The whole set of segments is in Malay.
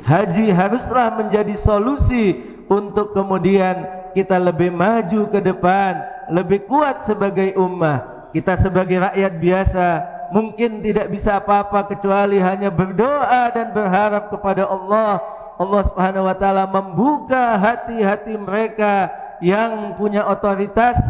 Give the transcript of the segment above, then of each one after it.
haji haruslah menjadi solusi untuk kemudian kita lebih maju ke depan, lebih kuat sebagai ummah. Kita sebagai rakyat biasa mungkin tidak bisa apa-apa kecuali hanya berdoa dan berharap kepada Allah. Allah Subhanahu wa taala membuka hati-hati mereka yang punya otoritas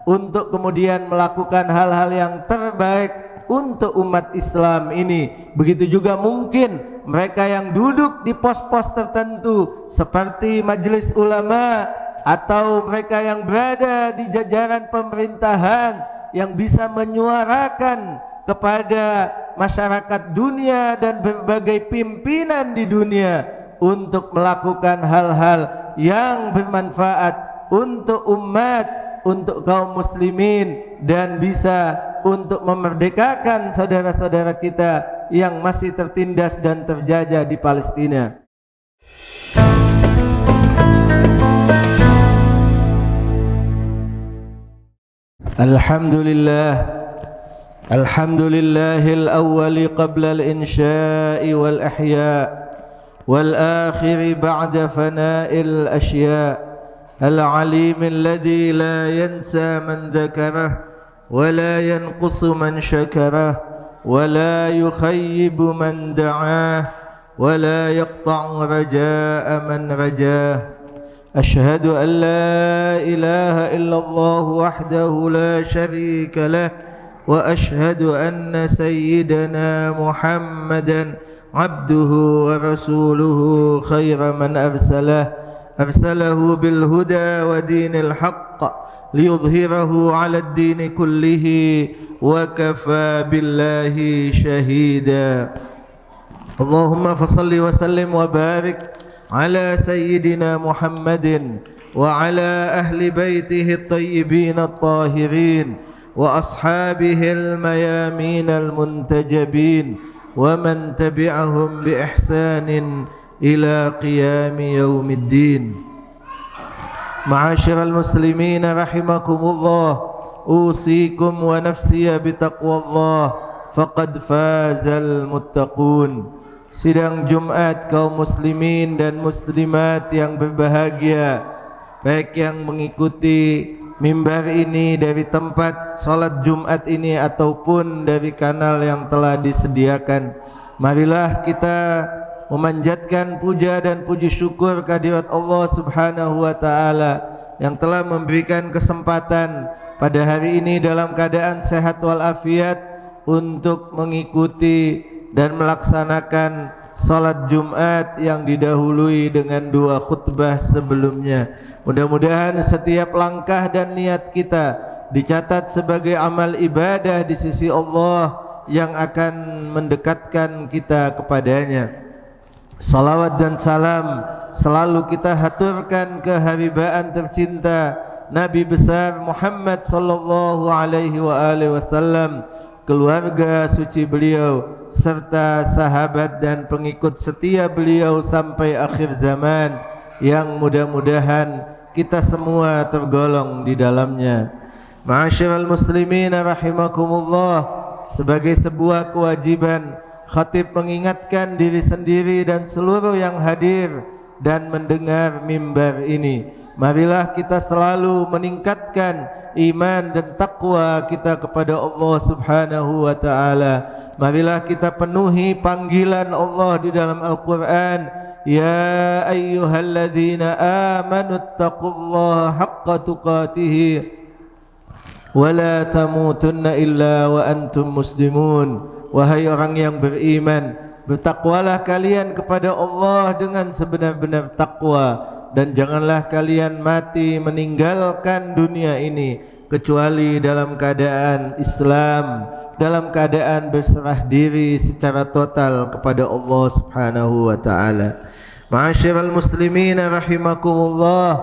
untuk kemudian melakukan hal-hal yang terbaik untuk umat Islam ini. Begitu juga mungkin mereka yang duduk di pos-pos tertentu seperti majelis ulama atau mereka yang berada di jajaran pemerintahan yang bisa menyuarakan kepada masyarakat dunia dan berbagai pimpinan di dunia untuk melakukan hal-hal yang bermanfaat untuk umat, untuk kaum muslimin, dan bisa untuk memerdekakan saudara-saudara kita yang masih tertindas dan terjajah di Palestina. Alhamdulillahil awwali qabla al-insya'i wal ihya' wal akhiri ba'da fana'il asya', al-alim alladhi la yansa man dhakarah wa la yanqusu man syakarah wa la yukhayyibu man da'ah wa la yaqta'u raja'a man rajah. أشهد أن لا إله إلا الله وحده لا شريك له وأشهد أن سيدنا محمدا عبده ورسوله خير من أرسله بالهدى ودين الحق ليظهره على الدين كله وكفى بالله شهيدا. اللهم فصل وسلم وبارك على سيدنا محمد وعلى أهل بيته الطيبين الطاهرين وأصحابه الميامين المنتجبين ومن تبعهم بإحسان إلى قيام يوم الدين. معاشر المسلمين رحمكم الله، أوصيكم ونفسي بتقوى الله فقد فاز المتقون. Sidang Jumat kaum muslimin dan muslimat yang berbahagia, baik yang mengikuti mimbar ini dari tempat salat Jumat ini ataupun dari kanal yang telah disediakan, marilah kita memanjatkan puja dan puji syukur kehadirat Allah Subhanahu wa taala yang telah memberikan kesempatan pada hari ini dalam keadaan sehat walafiat untuk mengikuti dan melaksanakan salat Jumat yang didahului dengan 2 khutbah sebelumnya. Mudah-mudahan setiap langkah dan niat kita dicatat sebagai amal ibadah di sisi Allah yang akan mendekatkan kita kepadanya. Salawat dan salam selalu kita haturkan ke habibaan tercinta Nabi besar Muhammad sallallahu alaihi wasallam, keluarga suci beliau serta sahabat dan pengikut setia beliau sampai akhir zaman yang mudah-mudahan kita semua tergolong di dalamnya. Ma'asyiral muslimin rahimakumullah, sebagai sebuah kewajiban khatib mengingatkan diri sendiri dan seluruh yang hadir dan mendengar mimbar ini, marilah kita selalu meningkatkan iman dan takwa kita kepada Allah Subhanahu wa taala. Marilah kita penuhi panggilan Allah di dalam Al-Qur'an, ya ayyuhalladzina amanu taqullaha haqqa tuqatih wa la tamutunna illa wa antum muslimun. Wahai orang yang beriman, bertakwalah kalian kepada Allah dengan sebenar-benar takwa, dan janganlah kalian mati meninggalkan dunia ini kecuali dalam keadaan Islam, dalam keadaan berserah diri secara total kepada Allah Subhanahu wa taala. Ma'asyiral muslimin rahimakumullah,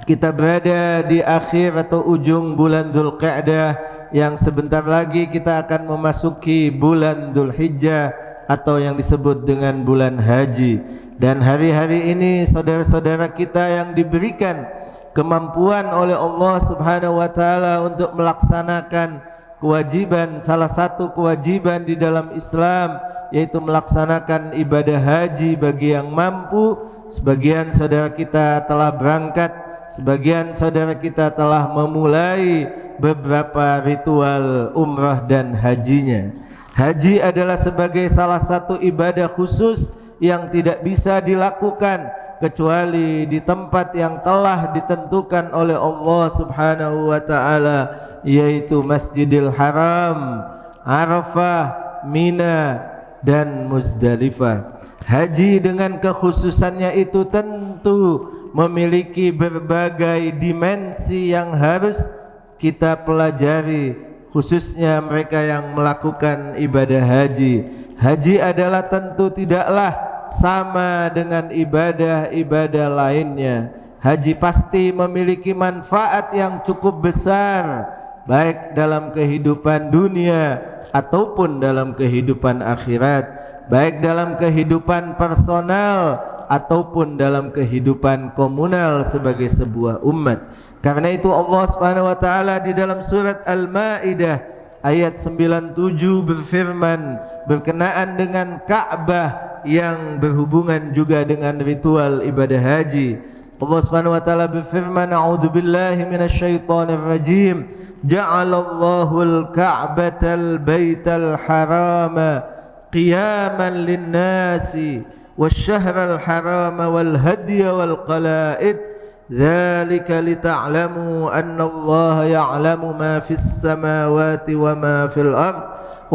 kita berada di akhir atau ujung bulan Dzulqa'dah yang sebentar lagi kita akan memasuki bulan Dzulhijjah atau yang disebut dengan bulan haji. Dan hari-hari ini saudara-saudara kita yang diberikan kemampuan oleh Allah Subhanahu wa taala untuk melaksanakan kewajiban, salah satu kewajiban di dalam Islam, yaitu melaksanakan ibadah haji bagi yang mampu. Sebagian saudara kita telah berangkat, sebagian saudara kita telah memulai beberapa ritual umrah dan hajinya. Haji adalah sebagai salah satu ibadah khusus yang tidak bisa dilakukan kecuali di tempat yang telah ditentukan oleh Allah Subhanahu wa taala, yaitu Masjidil Haram, Arafah, Mina dan Muzdalifah. Haji dengan kekhususannya itu tentu memiliki berbagai dimensi yang harus kita pelajari, khususnya mereka yang melakukan ibadah haji. Haji adalah tentu tidaklah sama dengan ibadah-ibadah lainnya. Haji pasti memiliki manfaat yang cukup besar, baik dalam kehidupan dunia ataupun dalam kehidupan akhirat, baik dalam kehidupan personal ataupun dalam kehidupan komunal sebagai sebuah umat. Karena itu Allah Subhanahu wa taala di dalam surat Al-Maidah ayat 97 berfirman berkenaan dengan Ka'bah yang berhubungan juga dengan ritual ibadah haji. Allah Subhanahu wa taala berfirman, a'udzubillahi minasyaitonir rajim, ja'alallahu al-ka'batal baital harama qiyaman lin-nasi wasyahral harama wal hadiya wal qala'id dzalika lita'lamu anna Allah ya'lamu ma fis samawati wa ma fil ard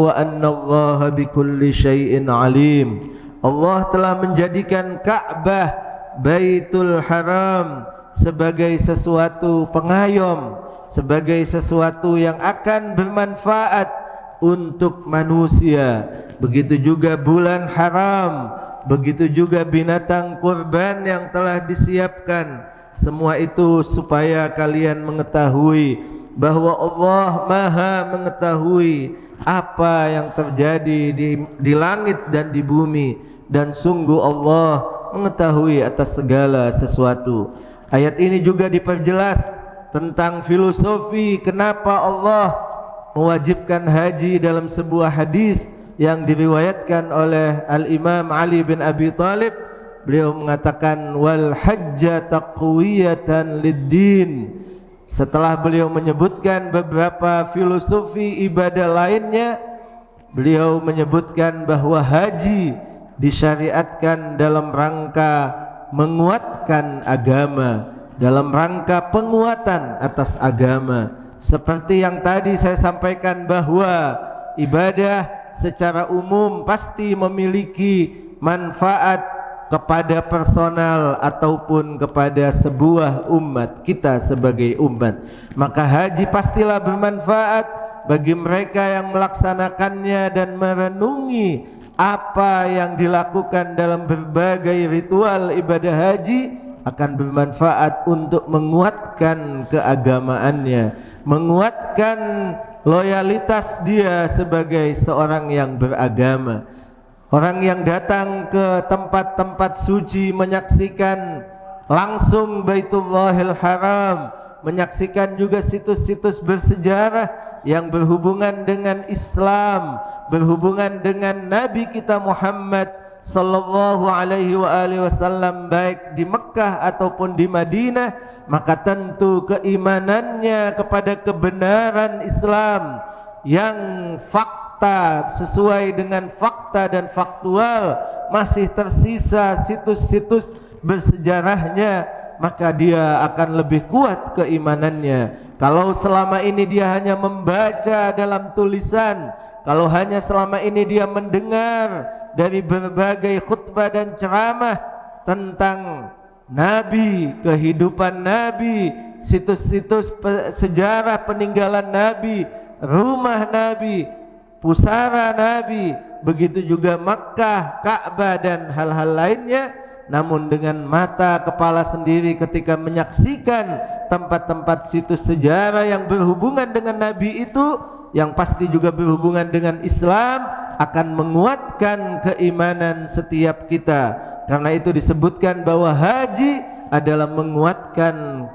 wa anna Allah bikulli syai'in alim. Allah telah menjadikan Ka'bah Baitul Haram sebagai sesuatu pengayom, sebagai sesuatu yang akan bermanfaat untuk manusia. Begitu juga bulan haram, begitu juga binatang kurban yang telah disiapkan. Semua itu supaya kalian mengetahui bahwa Allah Maha mengetahui apa yang terjadi di langit dan di bumi, dan sungguh Allah mengetahui atas segala sesuatu. Ayat ini juga diperjelas tentang filosofi kenapa Allah mewajibkan haji dalam sebuah hadis yang diriwayatkan oleh Al-Imam Ali bin Abi Thalib. Beliau mengatakan wal hajja taqwiyatan lid-din. Setelah beliau menyebutkan beberapa filosofi ibadah lainnya, beliau menyebutkan bahwa haji disyariatkan dalam rangka menguatkan agama, dalam rangka penguatan atas agama. Seperti yang tadi saya sampaikan bahwa ibadah secara umum pasti memiliki manfaat kepada personal ataupun kepada sebuah umat, kita sebagai umat. Maka haji pastilah bermanfaat bagi mereka yang melaksanakannya dan merenungi apa yang dilakukan dalam berbagai ritual ibadah haji akan bermanfaat untuk menguatkan keagamaannya, menguatkan loyalitas dia sebagai seorang yang beragama. Orang yang datang ke tempat-tempat suci menyaksikan langsung Baitullahil Haram, menyaksikan juga situs-situs bersejarah yang berhubungan dengan Islam, berhubungan dengan Nabi kita Muhammad sallallahu alaihi wasallam, baik di Mekah ataupun di Madinah, maka tentu keimanannya kepada kebenaran Islam yang fakta, sesuai dengan fakta dan faktual, masih tersisa situs-situs bersejarahnya, maka dia akan lebih kuat keimanannya. Kalau selama ini dia hanya membaca dalam tulisan, kalau hanya selama ini dia mendengar dari berbagai khutbah dan ceramah tentang Nabi, kehidupan Nabi, situs-situs sejarah peninggalan Nabi, rumah Nabi, pusara Nabi, begitu juga Makkah, Ka'bah dan hal-hal lainnya, namun dengan mata kepala sendiri ketika menyaksikan tempat-tempat situs sejarah yang berhubungan dengan Nabi itu, yang pasti juga berhubungan dengan Islam, akan menguatkan keimanan setiap kita. Karena itu disebutkan bahwa haji adalah menguatkan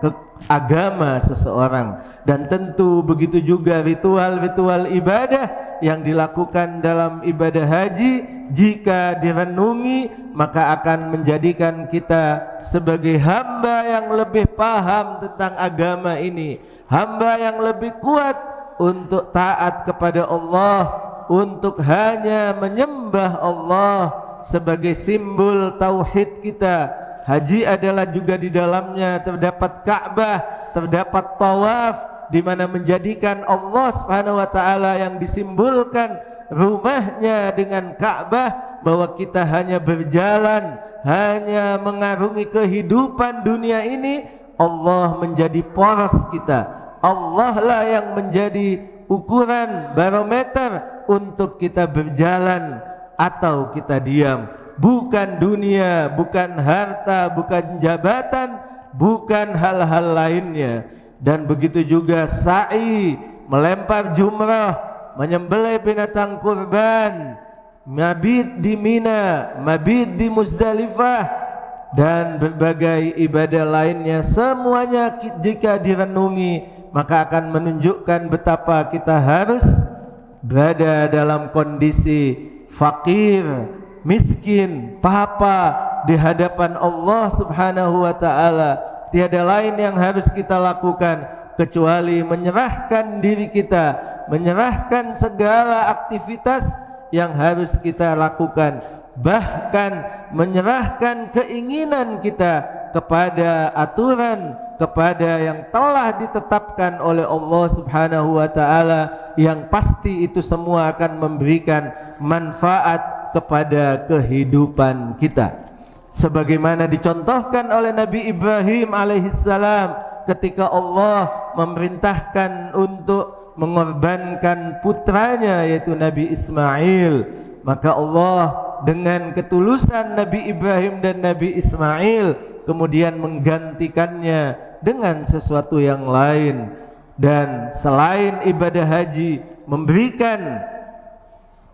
agama seseorang. Dan tentu begitu juga ritual-ritual ibadah yang dilakukan dalam ibadah haji, jika direnungi maka akan menjadikan kita sebagai hamba yang lebih paham tentang agama ini, hamba yang lebih kuat untuk taat kepada Allah, untuk hanya menyembah Allah sebagai simbol tauhid kita. Haji adalah juga di dalamnya terdapat Ka'bah, terdapat tawaf, di mana menjadikan Allah Subhanahu wa taala yang disimbolkan rumahnya dengan Ka'bah, bahwa kita hanya berjalan, hanya mengarungi kehidupan dunia ini, Allah menjadi poros kita. Allah lah yang menjadi ukuran barometer untuk kita berjalan atau kita diam. Bukan dunia, bukan harta, bukan jabatan, bukan hal-hal lainnya. Dan begitu juga sa'i, melempar jumrah, menyembelih binatang kurban, mabit di Mina, mabit di Muzdalifah, dan berbagai ibadah lainnya, semuanya jika direnungi maka akan menunjukkan betapa kita harus berada dalam kondisi fakir, miskin, papa di hadapan Allah Subhanahu wa taala. Tiada lain yang harus kita lakukan kecuali menyerahkan diri kita, menyerahkan segala aktivitas yang harus kita lakukan, bahkan menyerahkan keinginan kita kepada aturan, kepada yang telah ditetapkan oleh Allah Subhanahu wa taala, yang pasti itu semua akan memberikan manfaat kepada kehidupan kita. Sebagaimana dicontohkan oleh Nabi Ibrahim alaihissalam ketika Allah memerintahkan untuk mengorbankan putranya yaitu Nabi Ismail, maka Allah dengan ketulusan Nabi Ibrahim dan Nabi Ismail kemudian menggantikannya dengan sesuatu yang lain. Dan selain ibadah haji memberikan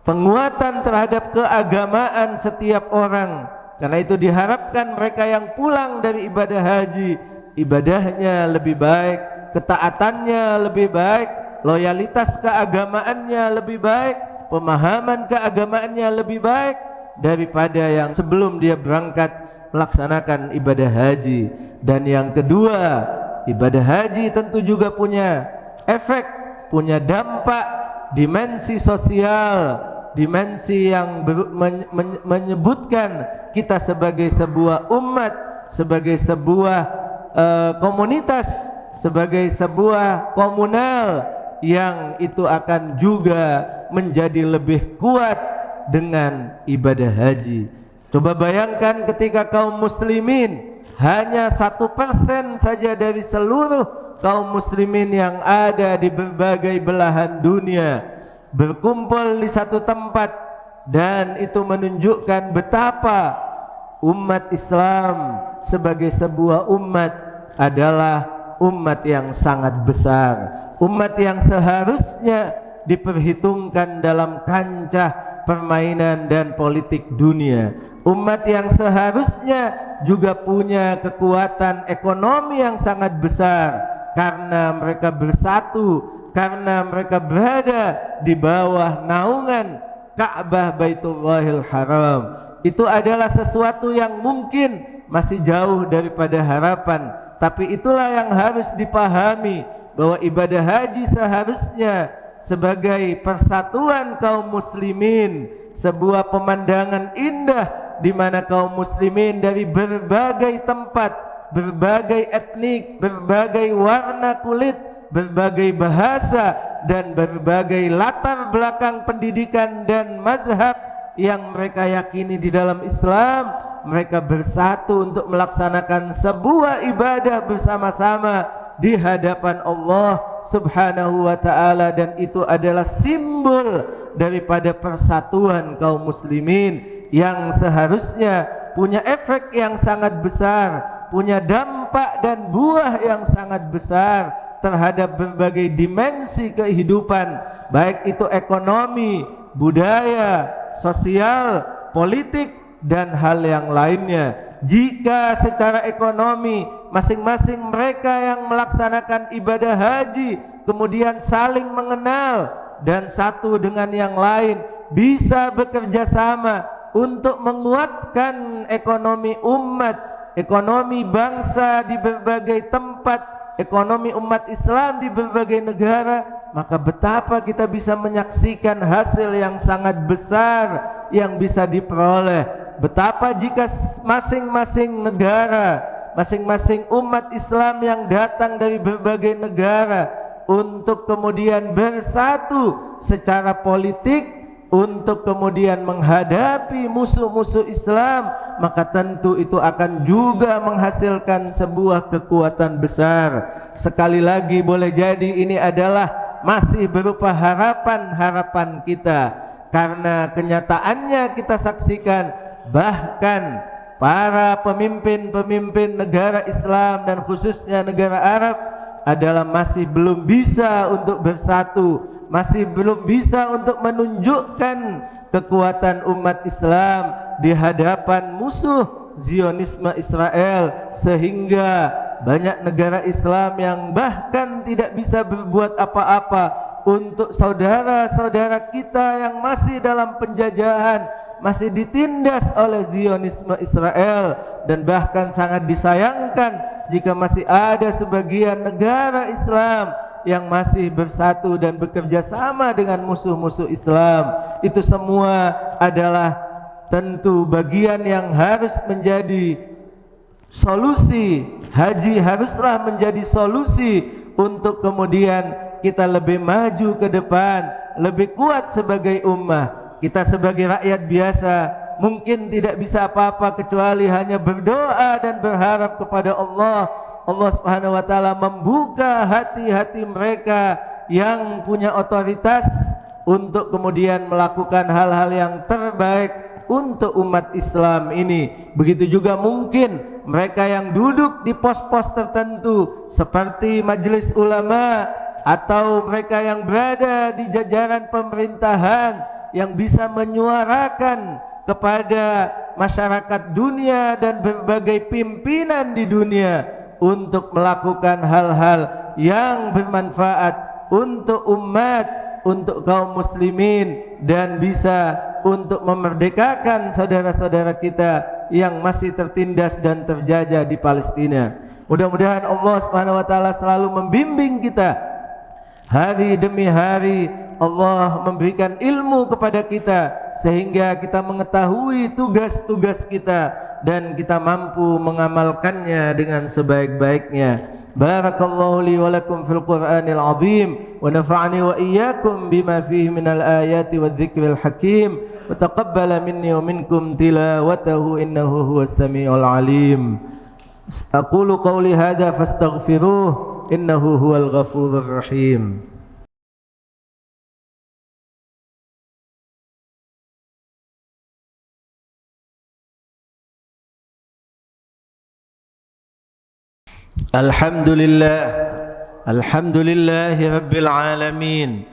penguatan terhadap keagamaan setiap orang, karena itu diharapkan mereka yang pulang dari ibadah haji, ibadahnya lebih baik, ketaatannya lebih baik, loyalitas keagamaannya lebih baik, pemahaman keagamaannya lebih baik daripada yang sebelum dia berangkat melaksanakan ibadah haji. Dan yang kedua, ibadah haji tentu juga punya efek, punya dampak, dimensi sosial, dimensi yang menyebutkan kita sebagai sebuah umat, sebagai sebuah komunitas, sebagai sebuah komunal yang itu akan juga menjadi lebih kuat dengan ibadah haji. Coba bayangkan ketika kaum muslimin hanya 1% saja dari seluruh kaum muslimin yang ada di berbagai belahan dunia berkumpul di satu tempat, dan itu menunjukkan betapa umat Islam sebagai sebuah umat adalah umat yang sangat besar, umat yang seharusnya diperhitungkan dalam kancah permainan dan politik dunia, umat yang seharusnya juga punya kekuatan ekonomi yang sangat besar karena mereka bersatu, karena mereka berada di bawah naungan Ka'bah Baitullahil Haram. Itu adalah sesuatu yang mungkin masih jauh daripada harapan, tapi itulah yang harus dipahami, bahwa ibadah haji seharusnya sebagai persatuan kaum muslimin, sebuah pemandangan indah di mana kaum muslimin dari berbagai tempat, berbagai etnik, berbagai warna kulit, berbagai bahasa, dan berbagai latar belakang pendidikan dan mazhab yang mereka yakini di dalam Islam, mereka bersatu untuk melaksanakan sebuah ibadah bersama-sama di hadapan Allah Subhanahu wa ta'ala. Dan itu adalah simbol daripada persatuan kaum muslimin yang seharusnya punya efek yang sangat besar, punya dampak dan buah yang sangat besar terhadap berbagai dimensi kehidupan, baik itu ekonomi, budaya, sosial, politik, dan hal yang lainnya. Jika secara ekonomi masing-masing mereka yang melaksanakan ibadah haji kemudian saling mengenal dan satu dengan yang lain bisa bekerja sama untuk menguatkan ekonomi umat, ekonomi bangsa di berbagai tempat, ekonomi umat Islam di berbagai negara, maka betapa kita bisa menyaksikan hasil yang sangat besar yang bisa diperoleh. Betapa jika masing-masing negara, masing-masing umat Islam yang datang dari berbagai negara untuk kemudian bersatu secara politik untuk kemudian menghadapi musuh-musuh Islam, maka tentu itu akan juga menghasilkan sebuah kekuatan besar. Sekali lagi boleh jadi ini adalah masih berupa harapan-harapan kita, karena kenyataannya kita saksikan bahkan para pemimpin-pemimpin negara Islam dan khususnya negara Arab adalah masih belum bisa untuk bersatu, masih belum bisa untuk menunjukkan kekuatan umat Islam di hadapan musuh Zionisme Israel, sehingga banyak negara Islam yang bahkan tidak bisa berbuat apa-apa untuk saudara-saudara kita yang masih dalam penjajahan, masih ditindas oleh Zionisme Israel. Dan bahkan sangat disayangkan jika masih ada sebagian negara Islam yang masih bersatu dan bekerja sama dengan musuh-musuh Islam. Itu semua adalah tentu bagian yang harus menjadi solusi. Haji haruslah menjadi solusi untuk kemudian kita lebih maju ke depan, lebih kuat sebagai ummah. Kita sebagai rakyat biasa mungkin tidak bisa apa-apa kecuali hanya berdoa dan berharap kepada Allah. Allah Subhanahu wa taala membuka hati-hati mereka yang punya otoritas untuk kemudian melakukan hal-hal yang terbaik untuk umat Islam ini. Begitu juga mungkin mereka yang duduk di pos-pos tertentu seperti majelis ulama atau mereka yang berada di jajaran pemerintahan yang bisa menyuarakan kepada masyarakat dunia dan berbagai pimpinan di dunia untuk melakukan hal-hal yang bermanfaat untuk umat, untuk kaum muslimin, dan bisa untuk memerdekakan saudara-saudara kita yang masih tertindas dan terjajah di Palestina. Mudah-mudahan Allah Subhanahu wa taala selalu membimbing kita hari demi hari. Allah memberikan ilmu kepada kita sehingga kita mengetahui tugas-tugas kita dan kita mampu mengamalkannya dengan sebaik-baiknya. Barakallahu li wa lakum fil Qur'anil azim wa nafa'ani wa iyyakum bima fihi minal ayati wadh-dhikril hakim wa taqabbala minni wa minkum tilawatahu innahu huwas samiul alim. Aqulu qawli hadza fastaghfiruh innahu huwal ghafurur rahim. Alhamdulillahi Rabbil Alamin.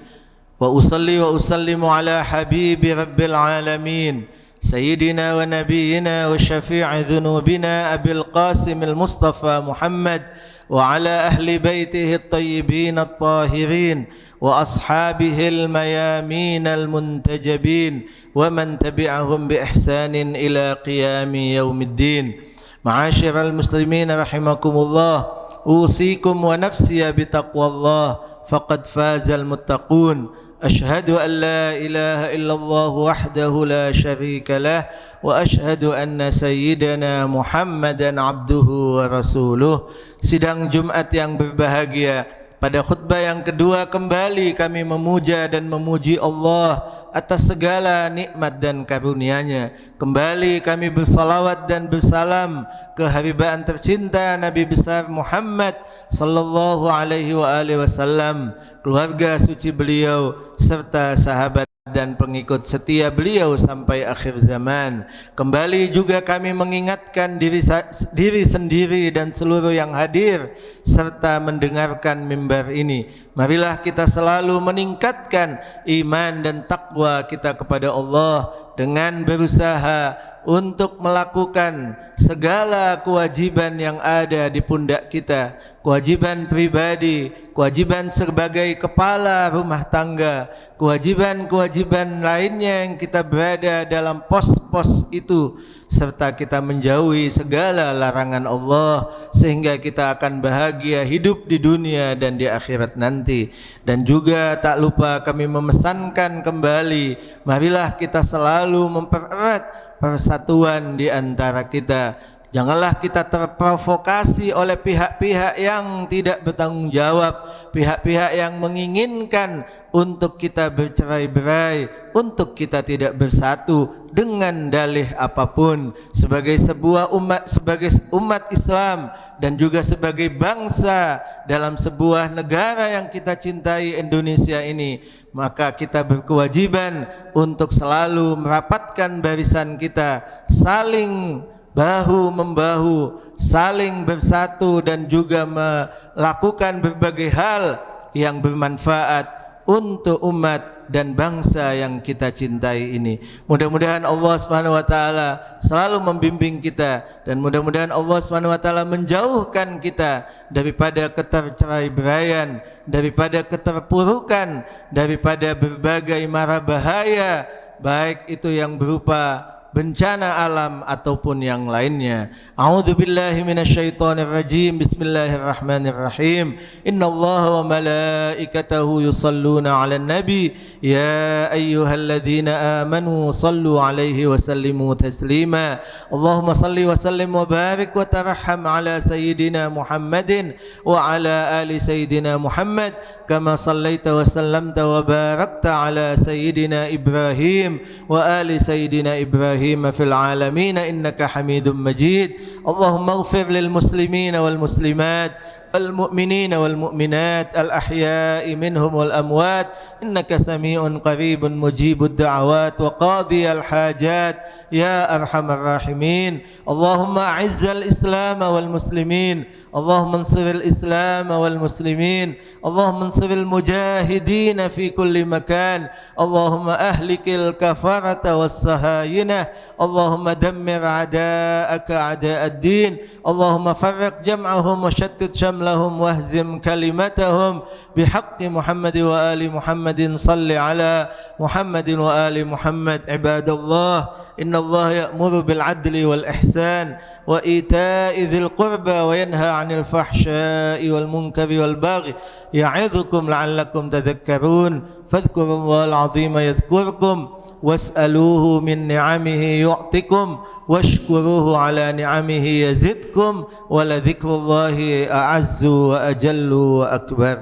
Wa usalli wa usallimu ala habibi Rabbil Alamin, Sayyidina wa Nabiyyina wa syafi'i dhunubina Abil Qasim al-Mustafa Muhammad wa ala ahli baitihi at-tayyibin at-tahirin wa ashabihi al-mayamin al-muntajabin wa man tabi'ahum bi ihsanin ila qiyami yaumiddin. Ma'asyiral muslimin rahimakumullah, usikum wa nafsiya bitaqwallah faqad fazal muttaqun. Ashhadu an la ilaha illallah wahdahu la syarika lah wa ashhadu anna sayyidana Muhammadan abduhu wa rasuluh. Sidang Jumat yang berbahagia, pada khutbah yang kedua kembali kami memuja dan memuji Allah atas segala nikmat dan karunia-Nya. Kembali kami bersalawat dan bersalam ke habibaan tercinta Nabi besar Muhammad sallallahu alaihi wasallam, keluarga suci beliau serta sahabat dan pengikut setia beliau sampai akhir zaman. Kembali juga kami mengingatkan diri sendiri dan seluruh yang hadir serta mendengarkan mimbar ini. Marilah kita selalu meningkatkan iman dan takwa kita kepada Allah dengan berusaha untuk melakukan segala kewajiban yang ada di pundak kita, kewajiban pribadi, kewajiban sebagai kepala rumah tangga, kewajiban-kewajiban lainnya yang kita berada dalam pos-pos itu, serta kita menjauhi segala larangan Allah sehingga kita akan bahagia hidup di dunia dan di akhirat nanti. Dan juga tak lupa kami memesankan kembali, marilah kita selalu mempererat persatuan di antara kita. Janganlah kita terprovokasi oleh pihak-pihak yang tidak bertanggung jawab, pihak-pihak yang menginginkan untuk kita bercerai-berai, untuk kita tidak bersatu dengan dalih apapun. Sebagai sebuah umat, sebagai umat Islam dan juga sebagai bangsa dalam sebuah negara yang kita cintai, Indonesia ini, maka kita berkewajiban untuk selalu merapatkan barisan kita, saling bahu-membahu, saling bersatu dan juga melakukan berbagai hal yang bermanfaat untuk umat dan bangsa yang kita cintai ini. Mudah-mudahan Allah Subhanahu wa taala selalu membimbing kita, dan mudah-mudahan Allah Subhanahu wa taala menjauhkan kita daripada ketercerai-beraian, daripada keterpurukan, daripada berbagai mara bahaya, baik itu yang berupa bencana alam ataupun yang lainnya. A'udzubillahi minasyaitonir rajim. Bismillahirrahmanirrahim. Innallaha wa malaikatahu yusalluna 'alan nabi ya ayyuhalladzina amanu sallu 'alaihi wa sallimu taslima. Allahumma salli wa sallim wa barik wa tarham 'ala sayyidina Muhammadin wa 'ala ali sayyidina Muhammad kama sallaita wa sallamta wa barakta 'ala sayyidina Ibrahim wa ali sayyidina Ibrahim في العالمين إنك حميد مجيد. اللهم اغفر للمسلمين والمسلمات والمؤمنين والمؤمنات الأحياء منهم والأموات إنك سميع قريب مجيب الدعوات وقاضي الحاجات يا أرحم الراحمين. اللهم أعز الإسلام والمسلمين، اللهم انصر الإسلام والمسلمين، اللهم انصر المجاهدين في كل مكان، اللهم أهلك الكفرة والصهاينة، اللهم دمر أعداءك أعداء الدين، اللهم فرق جمعهم وشتت شملهم واهزم كلمتهم بحق محمد وآل محمد. صل على محمد وآل محمد. عباد الله، إن الله يأمر بالعدل والإحسان وإيتاء ذي القربى وينهى عن الفحشاء والمنكر والبغي يعظكم لعلكم تذكرون. فاذكروا الله العظيم يذكركم واسألوه من نعمه يعطكم واشكروه على نعمه يزدكم ولذكر الله أعز وأجل وأكبر.